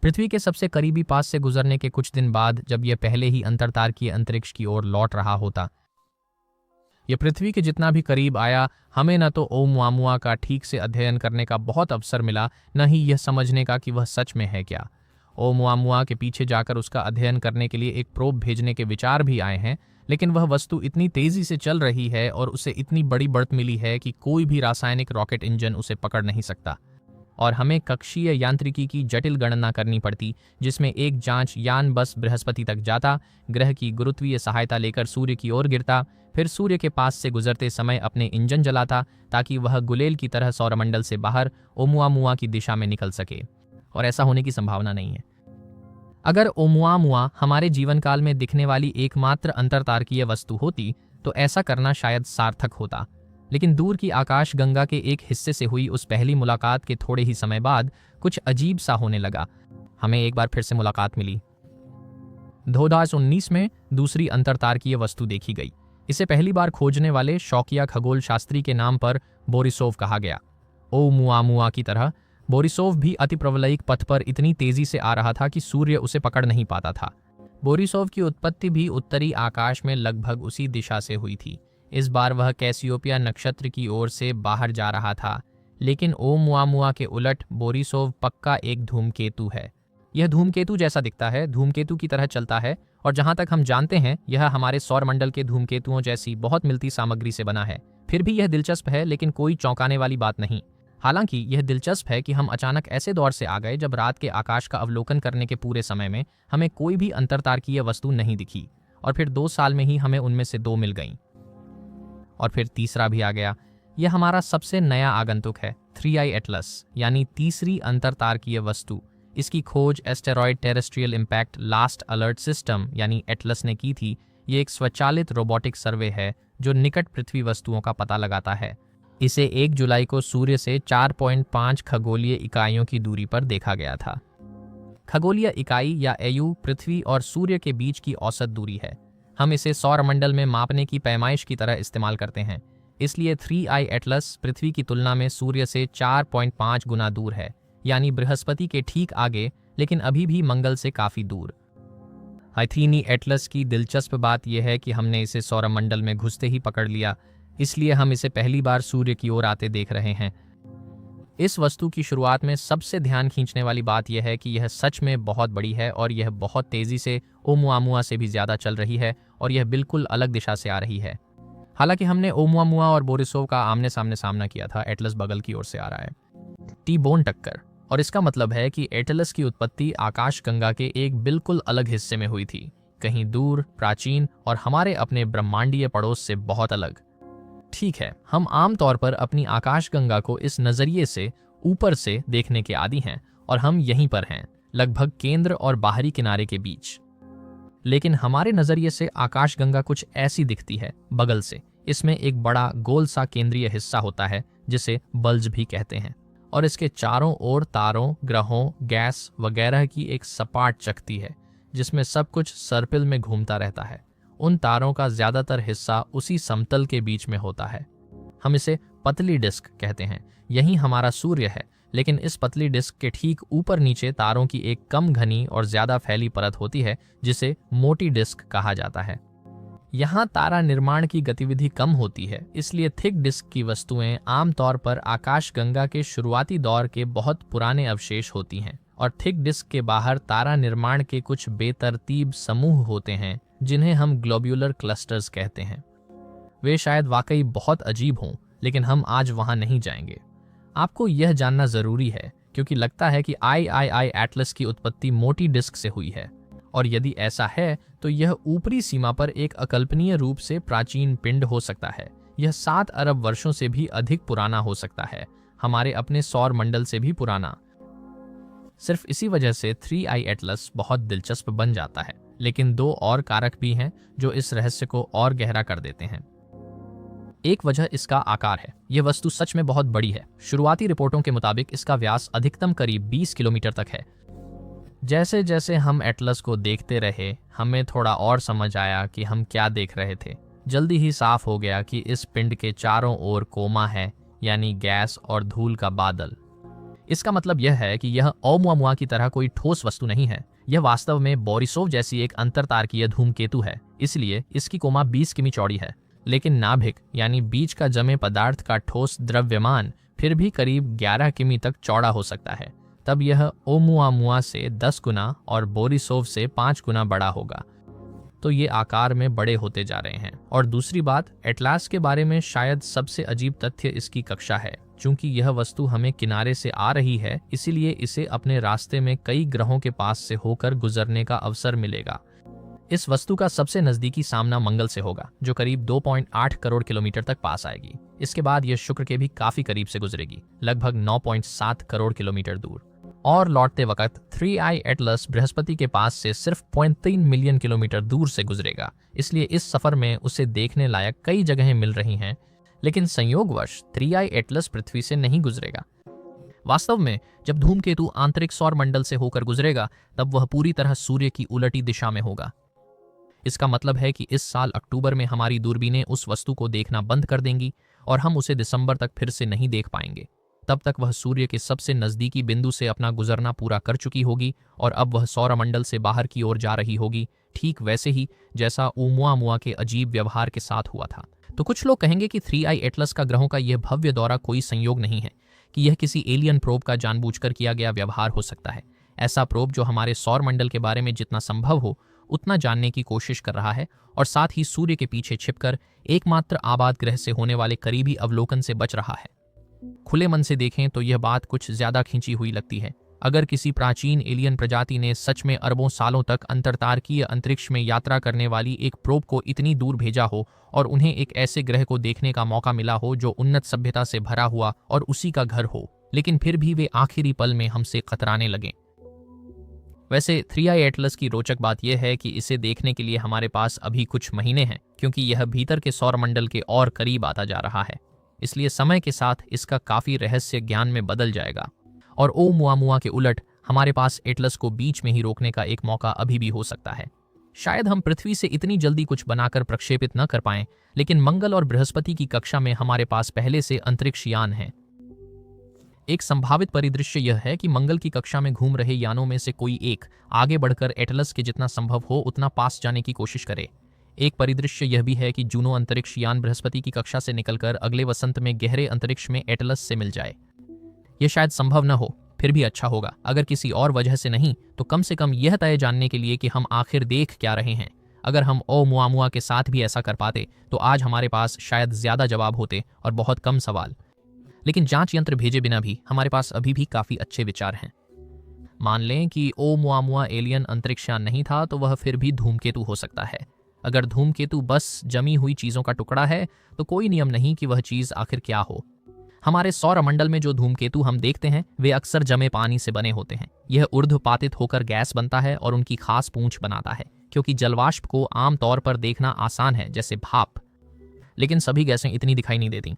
पृथ्वी के सबसे करीबी पास से गुजरने के कुछ दिन बाद जब यह पहले ही अंतरतारकीय अंतरिक्ष की ओर लौट रहा होता, यह पृथ्वी के जितना भी करीब आया, हमें न तो ओumuamua का ठीक से अध्ययन करने का बहुत अवसर मिला, न ही यह समझने का कि वह सच में है क्या। ओumuamua के पीछे जाकर उसका अध्ययन करने के लिए एक प्रोब भेजने के विचार भी आए हैं, लेकिन वह वस्तु इतनी तेजी से चल रही है और उसे इतनी बड़ी बढ़त मिली है कि कोई भी रासायनिक रॉकेट इंजन उसे पकड़ नहीं सकता। और हमें कक्षीय यांत्रिकी की जटिल गणना करनी पड़ती, जिसमें एक जांच यान बस बृहस्पति तक जाता, ग्रह की गुरुत्वीय सहायता लेकर सूर्य की ओर गिरता, फिर सूर्य के पास से गुजरते समय अपने इंजन जलाता ताकि वह गुलेल की तरह सौरमंडल से बाहर ओumuamua की दिशा में निकल सके। और ऐसा होने की संभावना नहीं है। अगर ओumuamua हमारे जीवन काल में दिखने वाली एकमात्र अंतरतारकीय वस्तु होती तो ऐसा करना शायद सार्थक होता, लेकिन दूर की आकाश गंगा के एक हिस्से से हुई उस पहली मुलाकात के थोड़े ही समय बाद कुछ अजीब सा होने लगा। हमें एक बार फिर से मुलाकात मिली। 2019 में दूसरी अंतरतारकीय वस्तु देखी गई। इसे पहली बार खोजने वाले शौकिया खगोल शास्त्री के नाम पर बोरिसोव कहा गया। ओumuamua की तरह बोरिसोव भी अतिप्रवलयिक पथ पर इतनी तेजी से आ रहा था कि सूर्य उसे पकड़ नहीं पाता था। बोरिसोव की उत्पत्ति भी उत्तरी आकाश में लगभग उसी दिशा से हुई थी। इस बार वह कैसियोपिया नक्षत्र की ओर से बाहर जा रहा था, लेकिन ओumuamua के उलट बोरिसोव पक्का एक धूमकेतु है। यह धूमकेतु जैसा दिखता है, धूमकेतु की तरह चलता है, और जहां तक हम जानते हैं यह हमारे सौरमंडल के धूमकेतुओं जैसी बहुत मिलती सामग्री से बना है। फिर भी यह दिलचस्प है, लेकिन कोई चौंकाने वाली बात नहीं। हालांकि यह दिलचस्प है कि हम अचानक ऐसे दौर से आ गए जब रात के आकाश का अवलोकन करने के पूरे समय में हमें कोई भी अंतरतारकीय वस्तु नहीं दिखी, और फिर 2 साल में ही हमें उनमें से 2 मिल गईं। और फिर तीसरा भी आ गया। यह हमारा सबसे नया आगंतुक है, 3I एटलस, यानी तीसरी अंतरतारकीय वस्तु। इसकी खोज asteroid terrestrial impact last alert system यानी एटलस ने की थी। ये एक स्वचालित रोबोटिक सर्वे है जो निकट पृथ्वी वस्तुओं का पता लगाता है। इसे 1 जुलाई को सूर्य से 4.5 खगोलीय इकाइयों की दूरी पर देखा गया था। खगोलीय इकाई या AU पृथ्वी और सूर्य के बीच की औसत दूरी है। हम इसे सौरमंडल में मापने की पैमाइश की तरह इस्तेमाल करते हैं। इसलिए 3I एटलस पृथ्वी की तुलना में सूर्य से 4.5 गुना दूर है, यानी बृहस्पति के ठीक आगे, लेकिन अभी भी मंगल से काफी दूर। हाइथीनी एटलस की दिलचस्प बात यह है कि हमने इसे सौरमंडल में घुसते ही पकड़ लिया, इसलिए हम इसे पहली बार सूर्य की ओर आते देख रहे हैं। इस वस्तु की शुरुआत में सबसे ध्यान खींचने वाली बात यह है कि यह सच में बहुत बड़ी है और यह बहुत तेजी से ओumuamua से भी ज्यादा चल रही है और यह बिल्कुल अलग दिशा से आ रही है। हालांकि हमने ओumuamua और बोरिसोव का आमने सामने सामना किया था, एटलस बगल की ओर से आ रहा है। टी-बोन टक्कर, और इसका मतलब है कि एटलस की उत्पत्ति आकाशगंगा के एक बिल्कुल अलग हिस्से में हुई थी, कहीं दूर, प्राचीन और हमारे अपने ब्रह्मांडीय पड़ोस से बहुत अलग। ठीक है, हम आमतौर पर अपनी आकाशगंगा को इस नजरिए से ऊपर से देखने के आदी हैं और हम यहीं पर हैं, लगभग केंद्र और बाहरी किनारे के बीच। लेकिन हमारे नजरिए से आकाशगंगा कुछ ऐसी दिखती है बगल से। इसमें एक बड़ा गोल सा केंद्रीय हिस्सा होता है जिसे बल्ज भी कहते हैं, और इसके चारों ओर तारों, ग्रहों, गैस वगैरह की एक सपाट चकती है जिसमें सब कुछ सर्पिल में घूमता रहता है। उन तारों का ज्यादातर हिस्सा उसी समतल के बीच में होता है। हम इसे पतली डिस्क कहते हैं। यही हमारा सूर्य है, लेकिन इस पतली डिस्क के ठीक ऊपर नीचे तारों की एक कम घनी और ज्यादा फैली परत होती है जिसे मोटी डिस्क कहा जाता है। यहाँ तारा निर्माण की गतिविधि कम होती है, इसलिए थिक डिस्क की वस्तुएं आमतौर पर आकाशगंगा के शुरुआती दौर के बहुत पुराने अवशेष होती हैं, और थिक डिस्क के बाहर तारा निर्माण के कुछ बेतरतीब समूह होते हैं जिन्हें हम ग्लोब्यूलर क्लस्टर्स कहते हैं। वे शायद वाकई बहुत अजीब हों, लेकिन हम आज वहां नहीं जाएंगे। आपको यह जानना जरूरी है क्योंकि लगता है कि III एटलस की उत्पत्ति मोटी डिस्क से हुई है, और यदि ऐसा है तो यह ऊपरी सीमा पर एक अकल्पनीय रूप से प्राचीन पिंड हो सकता है। यह 7 अरब वर्षों से भी अधिक पुराना हो सकता है, हमारे अपने सौर मंडल से भी पुराना। सिर्फ इसी वजह से 3I एटलस बहुत दिलचस्प बन जाता है, लेकिन 2 और कारक भी हैं जो इस रहस्य को और गहरा कर देते हैं। एक वजह इसका आकार है। यह वस्तु सच में बहुत बड़ी है। शुरुआती रिपोर्टों के मुताबिक इसका व्यास अधिकतम करीब 20 किलोमीटर तक है। जैसे जैसे हम एटलस को देखते रहे, हमें थोड़ा और समझ आया कि हम क्या देख रहे थे। जल्दी ही साफ हो गया कि इस पिंड के चारों ओर कोमा है, यानी गैस और धूल का बादल। इसका मतलब यह है कि यह ओमुआमुआ की तरह कोई ठोस वस्तु नहीं है। यह वास्तव में बोरिसोव जैसी एक अंतरतारकीय धूमकेतु है, इसलिए इसकी कोमा 20 किमी चौड़ी है। लेकिन नाभिक यानी बीच का जमे पदार्थ का ठोस द्रव्यमान फिर भी करीब 11 किमी तक चौड़ा हो सकता है। तब यह ओमुआमुआ से 10 गुना और बोरिसोव से 5 गुना बड़ा होगा। तो ये आकार में बड़े होते जा रहे हैं। और दूसरी बात, एटलास के बारे में शायद सबसे अजीब तथ्य इसकी कक्षा है। चूंकि यह वस्तु हमें किनारे से आ रही है, इसीलिए इसे अपने रास्ते में कई ग्रहों के पास से होकर गुजरने का अवसर मिलेगा। इस वस्तु का सबसे नजदीकी सामना मंगल से होगा, जो करीब 2.8 करोड़ किलोमीटर तक पास आएगी। इसके बाद यह शुक्र के भी काफी करीब से गुजरेगी, लगभग 9.7 करोड़ किलोमीटर दूर। और लौटते वक्त 3I एटलस बृहस्पति के पास से सिर्फ 0.3 मिलियन किलोमीटर दूर से गुजरेगा। इसलिए इस सफर में उसे देखने लायक कई जगहें मिल रही हैं, लेकिन संयोगवश 3I एटलस पृथ्वी से नहीं गुजरेगा। वास्तव में जब धूमकेतु आंतरिक सौर मंडल से होकर गुजरेगा, तब वह पूरी तरह सूर्य की उलटी दिशा में होगा। इसका मतलब है कि इस साल अक्टूबर में हमारी दूरबीनें उस वस्तु को देखना बंद कर देंगी और हम उसे दिसंबर तक फिर से नहीं देख पाएंगे। तब तक वह सूर्य के सबसे नजदीकी बिंदु से अपना गुजरना पूरा कर चुकी होगी और अब वह सौरमंडल से बाहर की ओर जा रही होगी, ठीक वैसे ही जैसा ओमुआमुआ के अजीब व्यवहार के साथ हुआ था। तो कुछ लोग कहेंगे कि 3I एटलस का ग्रहों का यह भव्य दौरा कोई संयोग नहीं है, कि यह किसी एलियन प्रोब का जानबूझकर किया गया व्यवहार हो सकता है। ऐसा प्रोब जो हमारे सौरमंडल के बारे में जितना संभव हो उतना जानने की कोशिश कर रहा है और साथ ही सूर्य के पीछे छिपकर एकमात्र आबाद ग्रह से होने वाले करीबी अवलोकन से बच रहा है। खुले मन से देखें तो यह बात कुछ ज्यादा खींची हुई लगती है। अगर किसी प्राचीन एलियन प्रजाति ने सच में अरबों सालों तक अंतरतारकीय अंतरिक्ष में यात्रा करने वाली एक प्रोब को इतनी दूर भेजा हो और उन्हें एक ऐसे ग्रह को देखने का मौका मिला हो जो उन्नत सभ्यता से भरा हुआ और उसी का घर हो, लेकिन फिर भी वे आखिरी पल में हमसे कतराने लगे। वैसे 3I एटलस की रोचक बात यह है कि इसे देखने के लिए हमारे पास अभी कुछ महीने हैं, क्योंकि यह भीतर के सौरमंडल के और करीब आता जा रहा है। इसलिए समय के साथ इसका काफी रहस्य ज्ञान में बदल जाएगा और ओमुआमुआ के उलट हमारे पास एटलस को बीच में ही रोकने का एक मौका अभी भी हो सकता है। शायद हम पृथ्वी से इतनी जल्दी कुछ बनाकर प्रक्षेपित न कर पाएं, लेकिन मंगल और बृहस्पति की कक्षा में हमारे पास पहले से अंतरिक्ष यान हैं। एक संभावित परिदृश्य यह है कि मंगल की कक्षा में घूम रहे यानों में से कोई एक आगे बढ़कर एटलस के जितना संभव हो उतना पास जाने की कोशिश करे। एक परिदृश्य यह भी है कि जूनो अंतरिक्ष यान बृहस्पति की कक्षा से निकलकर अगले वसंत में गहरे अंतरिक्ष में एटलस से मिल जाए। यह शायद संभव न हो, फिर भी अच्छा होगा। अगर किसी और वजह से नहीं, तो कम से कम यह तय जानने के लिए कि हम आखिर देख क्या रहे हैं। अगर हम ओमुआमुआ के साथ भी ऐसा कर पाते तो आज हमारे पास शायद ज्यादा जवाब होते और बहुत कम सवाल। लेकिन जांच यंत्र भेजे बिना भी हमारे पास अभी भी काफी अच्छे विचार हैं। मान लें कि ओमुआमुआ एलियन अंतरिक्षयान नहीं था, तो वह फिर भी धूमकेतु हो सकता है। अगर धूमकेतु बस जमी हुई चीजों का टुकड़ा है, तो कोई नियम नहीं कि वह चीज आखिर क्या हो। हमारे सौरमंडल में जो धूमकेतु हम देखते हैं वे अक्सर जमे पानी से बने होते हैं। यह ऊर्ध्वपातित होकर गैस बनता है और उनकी खास पूंछ बनाता है, क्योंकि जलवाष्प को आमतौर पर देखना आसान है जैसे भाप, लेकिन सभी गैसें इतनी दिखाई नहीं देती।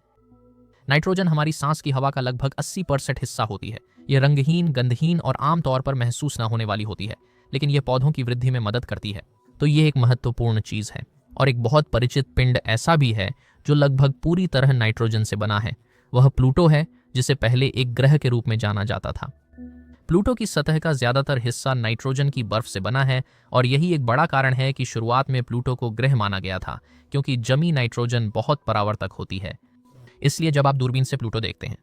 नाइट्रोजन हमारी सांस की हवा का लगभग 80% हिस्सा होती है। यह रंगहीन, गंधहीन और आमतौर पर महसूस न होने वाली होती है, लेकिन यह पौधों की वृद्धि में मदद करती है। तो यह एक महत्वपूर्ण चीज है। और एक बहुत परिचित पिंड ऐसा भी है जो लगभग पूरी तरह नाइट्रोजन से बना है। वह प्लूटो है, जिसे पहले एक ग्रह के रूप में जाना जाता था। प्लूटो की सतह का ज्यादातर हिस्सा नाइट्रोजन की बर्फ से बना है और यही एक बड़ा कारण है कि शुरुआत में प्लूटो को ग्रह माना गया था, क्योंकि जमी नाइट्रोजन बहुत परावर्तक होती है। इसलिए जब आप दूरबीन से प्लूटो देखते हैं